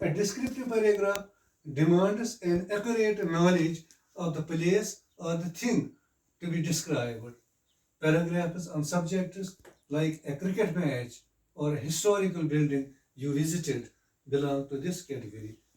a descriptive paragraph demands an accurate knowledge of the place or the thing to be described. Paragraphs on subjects like a cricket match or a historical building you visited belong to this category.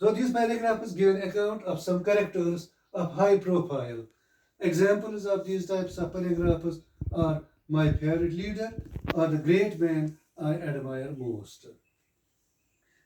So these paragraphs give an account of some characters of high profile. Examples of these types of paragraphs are my favorite leader or the great man I admire most.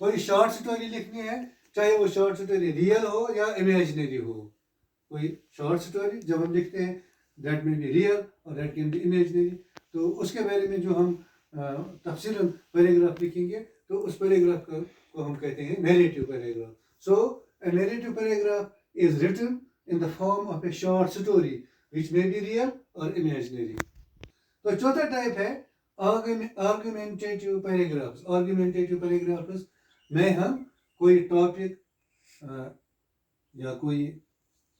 کوئی short story لکھنی ہے, چاہے وہ short story real ہو یا imaginary ہو. کوئی short story جب ہم لکھتے ہیں دیٹ میں بی ریئل اور دیٹ کین بی امیجنری, تو اس کے بارے میں جو ہم تفصیلاً پیراگراف لکھیں گے تو اس پیراگراف کو ہم کہتے ہیں narrative paragraph. So a narrative paragraph is written in the form of a short story which may be real or imaginary. تو چوتھا ٹائپ ہے آرگومنٹیٹیو پیراگرافس. آرگومنٹیٹیو پیراگرافس میں ہم کوئی ٹاپک یا کوئی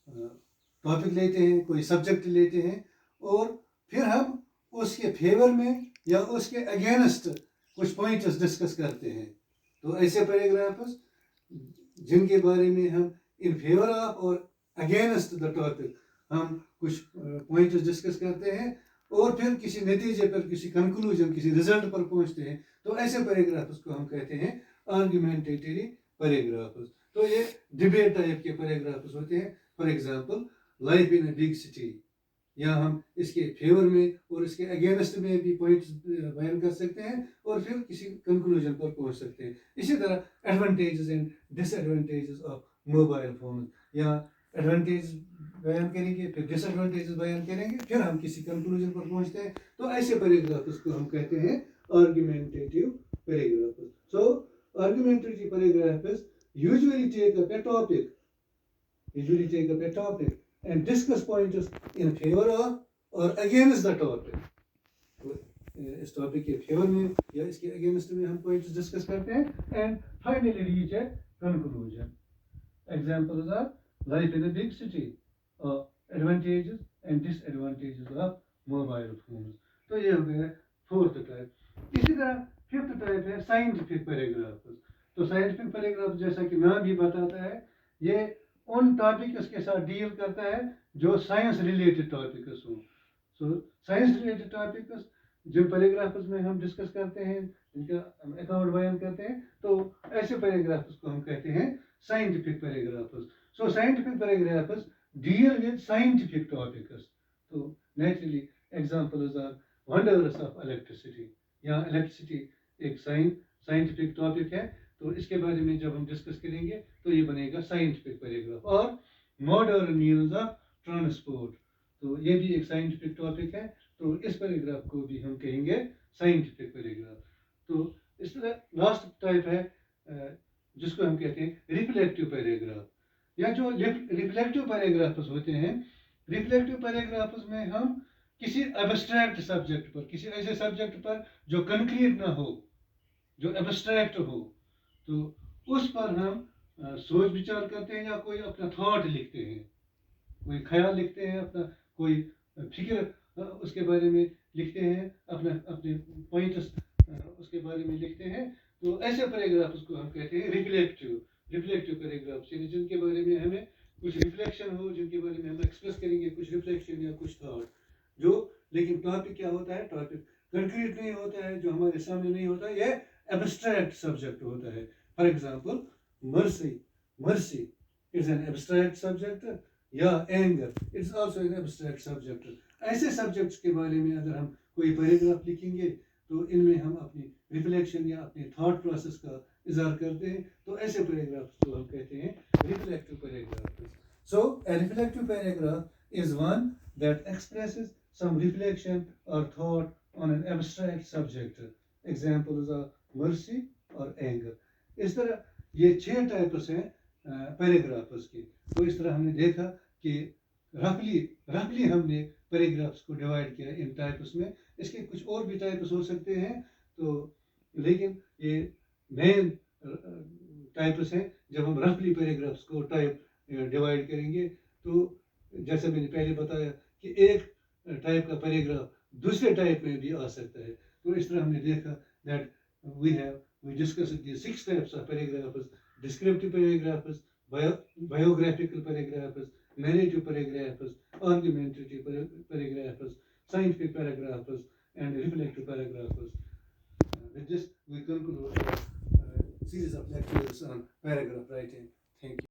ٹاپک لیتے ہیں, کوئی سبجیکٹ لیتے ہیں, اور پھر ہم اس کے فیور میں یا اس کے اگینسٹ کچھ پوائنٹس ڈسکس کرتے ہیں. تو ایسے پیراگرافس جن کے بارے میں ہم ان فیور آف اور اگینسٹ دا ٹاپک ہم کچھ پوائنٹس ڈسکس کرتے ہیں اور پھر کسی نتیجے پر, کسی کنکلوژن, کسی رزلٹ پر پہنچتے ہیں, تو ایسے پیراگرافس کو ہم کہتے ہیں آرگومنٹیٹری پیراگرافس. تو یہ ڈبیٹ ٹائپ کے پیراگرافس ہوتے ہیں. For example life in a big city, یا ہم اس کے فیور میں اور اس کے اگینسٹ میں بھی پوائنٹس بیان کر سکتے ہیں اور پھر کسی کنکلوژن پر پہنچ سکتے ہیں. اسی طرح advantages and disadvantages of mobile phone, یا ایڈوانٹیج بیان کریں گے, پھر ڈس ایڈوانٹیجز بیان کریں گے, پھر ہم کسی کنکلوژن پر پہنچتے ہیں. تو ایسے پیراگرافس کو ہم کہتے ہیں آرگومنٹیٹیو paragraphs. So آرگومنٹیٹیو paragraphs usually take up a topic and discuss pointers in favor of or against the topic. اس ٹاپک کے فیور میں یا اس کے اگینسٹ میں ہم پوائنٹس ڈسکس کرتے ہیں and finally reach a conclusion. Examples are life in a big city, advantages and disadvantages of mobile phones. تو یہ ہو گیا فورتھ ٹائپ. اسی طرح ففتھ ٹائپ ہے سائنٹیفک پیراگرافز. تو سائنٹیفک پیراگراف جیسا کہ نام بھی بتاتا ہے, یہ ان ٹاپکس کے ساتھ ڈیل کرتا ہے جو سائنس ریلیٹڈ ٹاپکس ہوں. سو سائنس ریلیٹڈ ٹاپکس جن پیراگرافز میں ہم ڈسکس کرتے ہیں, جن کا ہم اکاؤنٹ بیان کرتے ہیں, تو ایسے پیراگرافز کو ہم کہتے ہیں scientific paragraphs. So scientific paragraphs deal with scientific topics. تو naturally examples are wonders of electricity, یا الیکٹریسٹی ایک سائنٹیفک ٹاپک ہے, تو اس کے بارے میں جب ہم ڈسکس کریں گے تو یہ بنے گا سائنٹیفک پیراگراف. اور ماڈرن میئنز آف ٹرانسپورٹ, تو یہ بھی ایک سائنٹیفک ٹاپک ہے, تو اس پیراگراف کو بھی ہم کہیں گے سائنٹیفک پیراگراف. تو اس طرح لاسٹ ٹائپ ہے جس کو ہم کہتے ہیں ریفلیکٹیو پیراگراف, یا جو ریفلیکٹیو پیراگرافز ہوتے ہیں. ریفلیکٹیو پیراگرافز میں ہم کسی ایبسٹریکٹ سبجیکٹ پر, کسی ایسے سبجیکٹ پر جو کنکریٹ نہ ہو, جو ایبسٹریکٹ ہو, تو اس پر ہم سوچ بچار کرتے ہیں یا کوئی اپنا تھاٹ لکھتے ہیں, کوئی خیال لکھتے ہیں, اپنا کوئی فکر اس کے بارے میں لکھتے ہیں, اپنے پوائنٹس اس کے بارے میں لکھتے ہیں. تو ایسے پیراگرافس کو ہم کہتے ہیں ریفلیکٹیو پیراگرافس, یعنی جن کے بارے میں ہمیں کچھ ریفلیکشن ہو, جن کے بارے میں ہم ایکسپریس کریں گے کچھ ریفلیکشن یا کچھ تھاٹ, جو لیکن ٹاپک کیا ہوتا ہے, ٹاپک کنکریٹ نہیں ہوتا ہے, جو ہمارے سامنے نہیں ہوتا ہے, یہ ایبسٹریکٹ سبجیکٹ ہوتا ہے. For example mercy is an abstract subject, یا anger it's also an abstract subject. ایسے سبجیکٹس کے بارے میں اگر ہم کوئی پیراگراف لکھیں گے تو ان میں ہم اپنی ریفلیکشن یا اپنے تھاٹ پروسیس کا اظہار کرتے ہیں, تو ایسے پیراگرافس کو ہم کہتے ہیں reflective paragraph. So a reflective paragraph is one that expresses some reflection or thought on an abstract subject. Examples are mercy اور anger. اس طرح یہ 6 ٹائپس ہیں پیراگرافس کی. تو اس طرح ہم نے دیکھا کہ رفلی ہم نے پیراگرافس کو ڈیوائڈ کیا ان ٹائپس میں. اس کے کچھ اور بھی ٹائپس ہو سکتے ہیں, تو لیکن یہ مین ٹائپس ہیں. جب ہم رفلی پیراگرافس کو ڈیوائڈ کریں گے, تو جیسے میں نے پہلے بتایا کہ ایک ٹائپ کا پیراگراف دوسرے ٹائپ میں بھی آ سکتا ہے. تو اس طرح ہم نے دیکھا that we discussed the 6 types of paragraphs: descriptive paragraphs, biographical paragraphs, narrative paragraphs, argumentative paragraphs, scientific paragraphs, and reflective paragraphs. With this, we conclude our series of lectures on paragraph writing. Thank you.